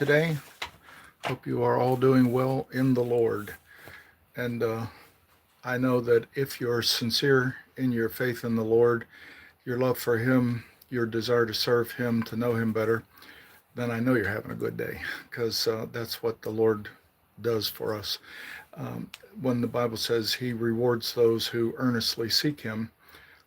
today. Hope you are all doing well in the Lord. And I know that if you're sincere in your faith in the Lord, your love for Him, your desire to serve Him, to know Him better, then I know you're having a good day because that's what the Lord does for us. Um, when the Bible says He rewards those who earnestly seek Him,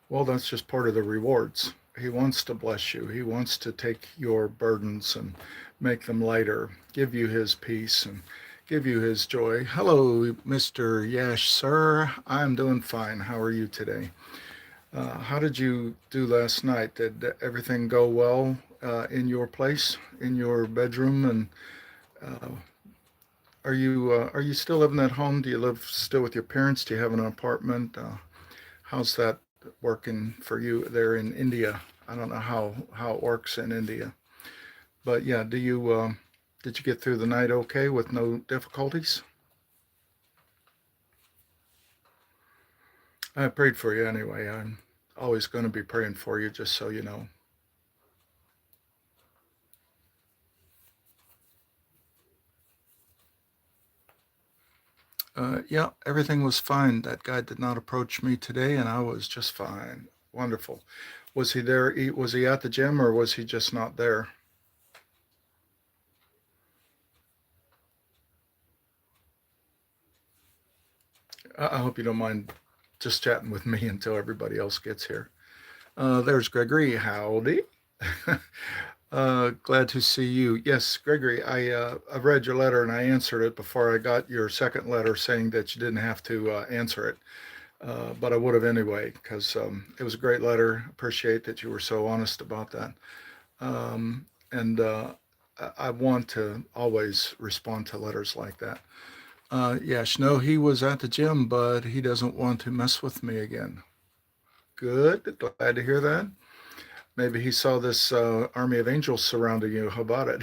well, that's just part of the rewards. He wants to bless you. He wants to take your burdens and make them lighter, give you His peace and give you His joy. Hello, Mr. Yash, sir. I'm doing fine. How are you today? How did you do last night? Did everything go well in your place, in your bedroom? And uh, are you still living at home? Do you live still with your parents? Do you have an apartment? How's that working for you there in India? I don't know how it works in India, but yeah, did you get through the night okay with no difficulties? I prayed for you anyway. I'm always going to be praying for you, just so you know. Yeah, everything was fine. That guy did not approach me today, and I was just fine. Wonderful. Was he there? Was he at the gym, or was he just not there? I hope you don't mind just chatting with me until everybody else gets here. There's Gregory. Howdy. Glad to see you. Yes, Gregory, I read your letter and I answered it before I got your second letter saying that you didn't have to answer it. But I would have anyway because it was a great letter. Appreciate that you were so honest about that. And I want to always respond to letters like that. Yes, no, he was at the gym, but he doesn't want to mess with me again. Good. Glad to hear that. Maybe he saw this army of angels surrounding you. How about it?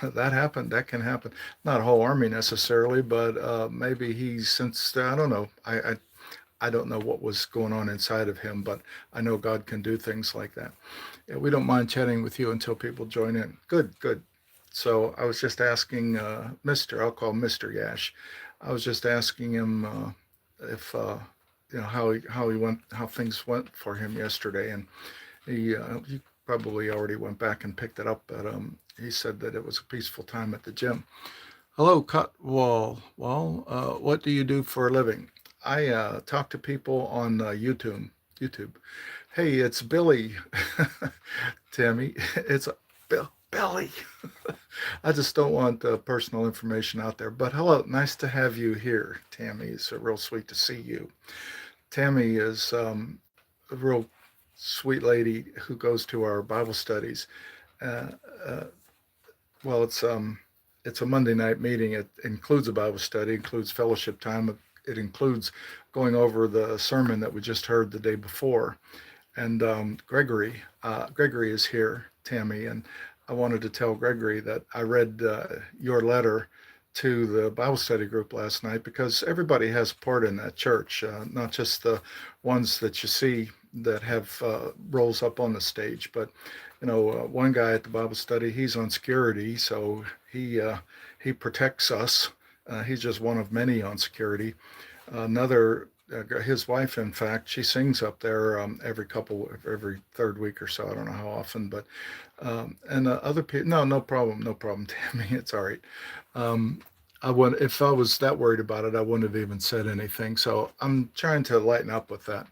That happened. That can happen. Not a whole army necessarily, but maybe he sensed. I don't know. I don't know what was going on inside of him, but I know God can do things like that. Yeah, we don't mind chatting with you until people join in. Good, good. So I was just asking Mister. I'll call Mister Yash. I was just asking him if how he went, how things went for him yesterday, and he probably already went back and picked it up, but he said that it was a peaceful time at the gym. Hello, Cutwall. Well, what do you do for a living? I talk to people on YouTube. YouTube. Hey, it's Billy. Tammy, it's Billy. I just don't want personal information out there. But hello, nice to have you here, Tammy. It's real sweet to see you. Tammy is a real sweet lady who goes to our Bible studies. Uh, uh, well, it's a Monday night meeting. It includes a Bible study, includes fellowship time. It includes going over the sermon that we just heard the day before. And Gregory is here, Tammy, and I wanted to tell Gregory that I read your letter to the Bible study group last night because everybody has a part in that church, not just the ones that you see that have roles up on the stage, but one guy at the Bible study, he's on security, so he protects us. He's just one of many on security. Another his wife, in fact, she sings up there every third week or so. I don't know how often, but and other people. No, no problem, no problem, Tammy. It's all right. Um, I would if I was that worried about it, I wouldn't have even said anything. So I'm trying to lighten up with that.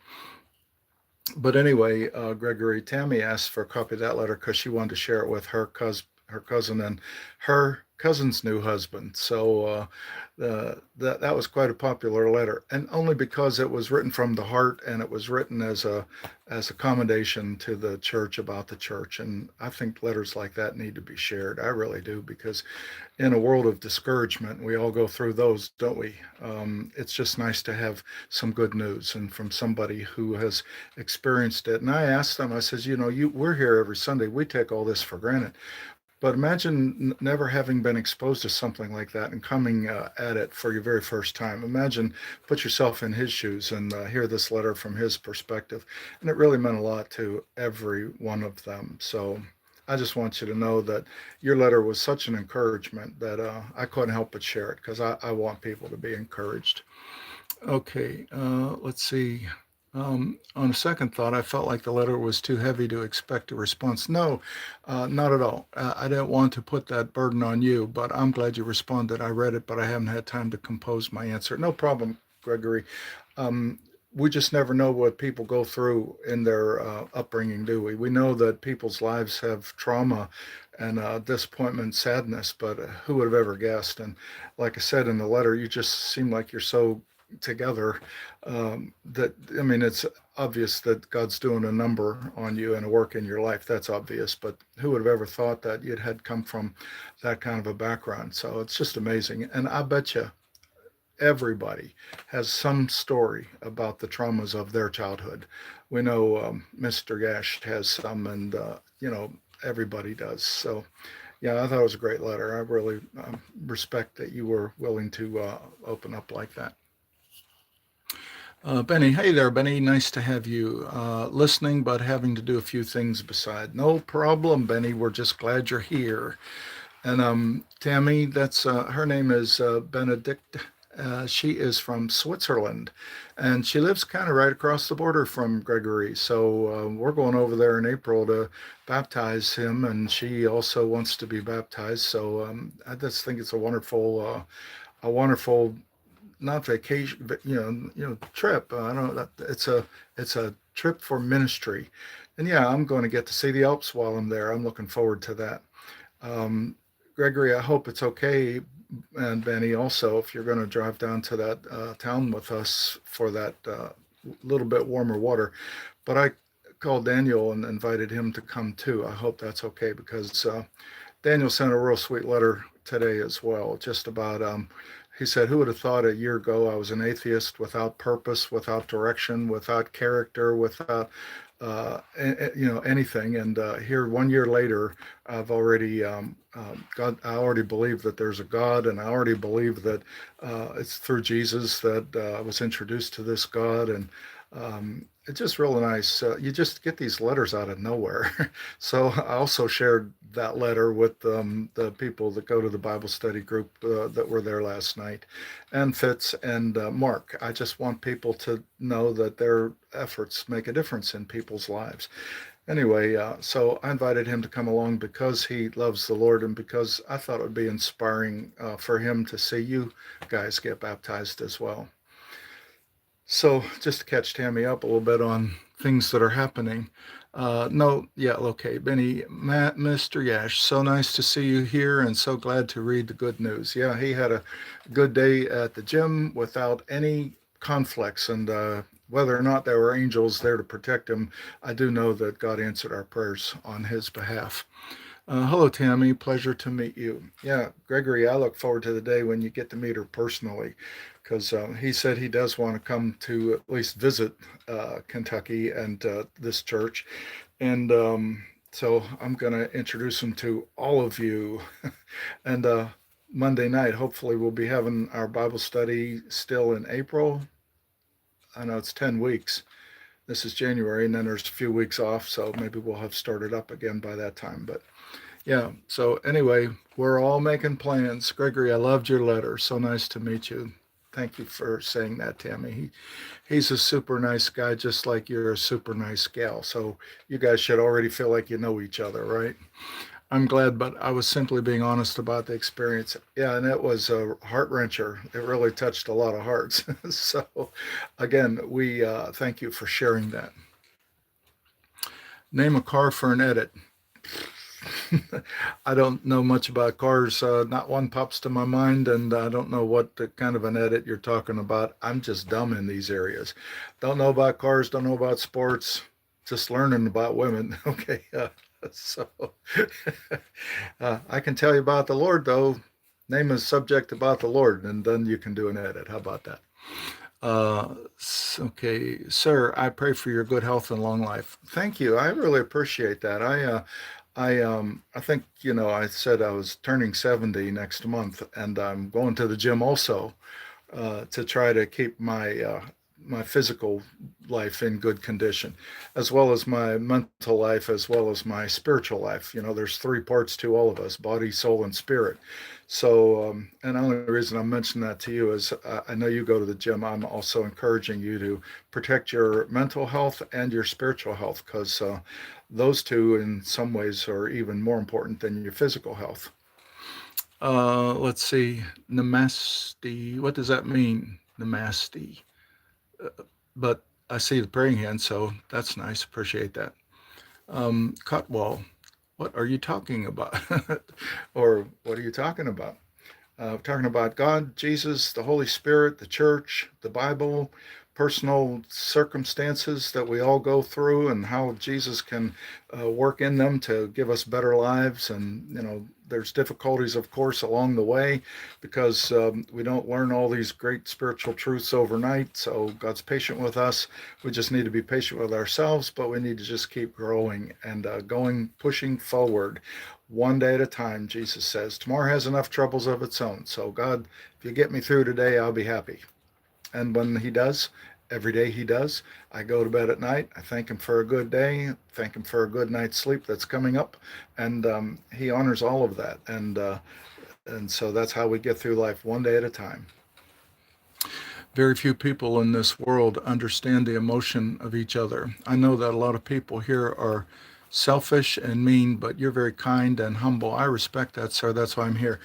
But anyway, Gregory, Tammy asked for a copy of that letter because she wanted to share it with her cousin, and her cousin's new husband. So that was quite a popular letter, and only because it was written from the heart and it was written as a commendation to the church about the church. And I think letters like that need to be shared. I really do, because in a world of discouragement, we all go through those, don't we? It's just nice to have some good news and from somebody who has experienced it. And I asked them, I says, we're here every Sunday. We take all this for granted. But imagine never having been exposed to something like that and coming at it for your very first time. Imagine, put yourself in his shoes and hear this letter from his perspective. And it really meant a lot to every one of them. So I just want you to know that your letter was such an encouragement that I couldn't help but share it because I want people to be encouraged. Okay, let's see. On a second thought, I felt like the letter was too heavy to expect a response. No, not at all. I didn't want to put that burden on you, but I'm glad you responded. I read it, but I haven't had time to compose my answer. No problem, Gregory. Um, we just never know what people go through in their upbringing, do we? We know that people's lives have trauma and disappointment, sadness, but who would have ever guessed? And like I said in the letter, you just seem like you're so together that I mean, it's obvious that God's doing a number on you and a work in your life. That's obvious, but who would have ever thought that you'd had come from that kind of a background? So it's just amazing, and I bet you everybody has some story about the traumas of their childhood. We know Mr. Gash has some, and everybody does. So yeah, I thought it was a great letter. I really respect that you were willing to open up like that. Benny, hey there, Benny. Nice to have you listening, but having to do a few things beside. No problem, Benny. We're just glad you're here. And Tammy, that's her name is Benedict. She is from Switzerland, and she lives kind of right across the border from Gregory. So we're going over there in April to baptize him, and she also wants to be baptized. So I just think it's a wonderful not vacation, but trip. I don't know. It's a trip for ministry, and yeah, I'm going to get to see the Alps while I'm there. I'm looking forward to that. Um, Gregory, I hope it's okay, and Benny also, if you're going to drive down to that town with us for that little bit warmer water. But I called Daniel and invited him to come too. I hope that's okay because Daniel sent a real sweet letter today as well, just about he said, who would have thought a year ago I was an atheist without purpose, without direction, without character, without anything. And here 1 year later, I've already God. I already believe that there's a God, and I already believe that it's through Jesus that I was introduced to this God, and it's just real nice. You just get these letters out of nowhere. So I also shared that letter with the people that go to the Bible study group that were there last night, and Fitz and Mark. I just want people to know that their efforts make a difference in people's lives. Anyway, so I invited him to come along because he loves the Lord and because I thought it would be inspiring for him to see you guys get baptized as well. So just to catch Tammy up a little bit on things that are happening. No, yeah, okay, Benny, Matt, Mr. Yash, so nice to see you here and so glad to read the good news. Yeah, he had a good day at the gym without any conflicts, and whether or not there were angels there to protect him, I do know that God answered our prayers on his behalf. Hello, Tammy. Pleasure to meet you. Yeah, Gregory, I look forward to the day when you get to meet her personally because he said he does want to come to at least visit Kentucky and this church. And so I'm going to introduce him to all of you. And Monday night, hopefully, we'll be having our Bible study still in April. I know it's 10 weeks. This is January, and then there's a few weeks off, so maybe we'll have started up again by that time. But yeah, so anyway, we're all making plans. Gregory, I loved your letter. So nice to meet you. Thank you for saying that, Tammy. He's a super nice guy, just like you're a super nice gal. So you guys should already feel like you know each other, right? I'm glad, but I was simply being honest about the experience. Yeah, and it was a heart wrencher. It really touched a lot of hearts. So, again, we thank you for sharing that. Name a car for an edit. I don't know much about cars. Not one pops to my mind, and I don't know what the kind of an edit you're talking about. I'm just dumb in these areas. Don't know about cars, don't know about sports, just learning about women. Okay. So I can tell you about the Lord, though. Name a subject about the Lord, and then you can do an edit. How about that? Uh, okay, sir, I pray for your good health and long life. Thank you. I really appreciate that. I think, I said I was turning 70 next month, and I'm going to the gym also to try to keep my my physical life in good condition, as well as my mental life, as well as my spiritual life. You know, there's three parts to all of us: body, soul, and spirit. So, and the only reason I'm mentioning that to you is I know you go to the gym. I'm also encouraging you to protect your mental health and your spiritual health, because those two, in some ways, are even more important than your physical health. Let's see, namaste. What does that mean? Namaste. But I see the praying hand, so that's nice. Appreciate that. Cutwall, what are you talking about? Or what are you talking about? Talking about God, Jesus, the Holy Spirit, the church, the Bible, personal circumstances that we all go through, and how Jesus can work in them to give us better lives. And, you know, there's difficulties, of course, along the way, because we don't learn all these great spiritual truths overnight. So God's patient with us. We just need to be patient with ourselves, but we need to just keep growing and going, pushing forward one day at a time. Jesus says tomorrow has enough troubles of its own. So, God, if you get me through today, I'll be happy. And when He does, every day He does, I go to bed at night. I thank Him for a good day, thank Him for a good night's sleep that's coming up. And He honors all of that. And so that's how we get through life, one day at a time. Very few people in this world understand the emotion of each other. I know that a lot of people here are selfish and mean, but you're very kind and humble. I respect that, sir. That's why I'm here.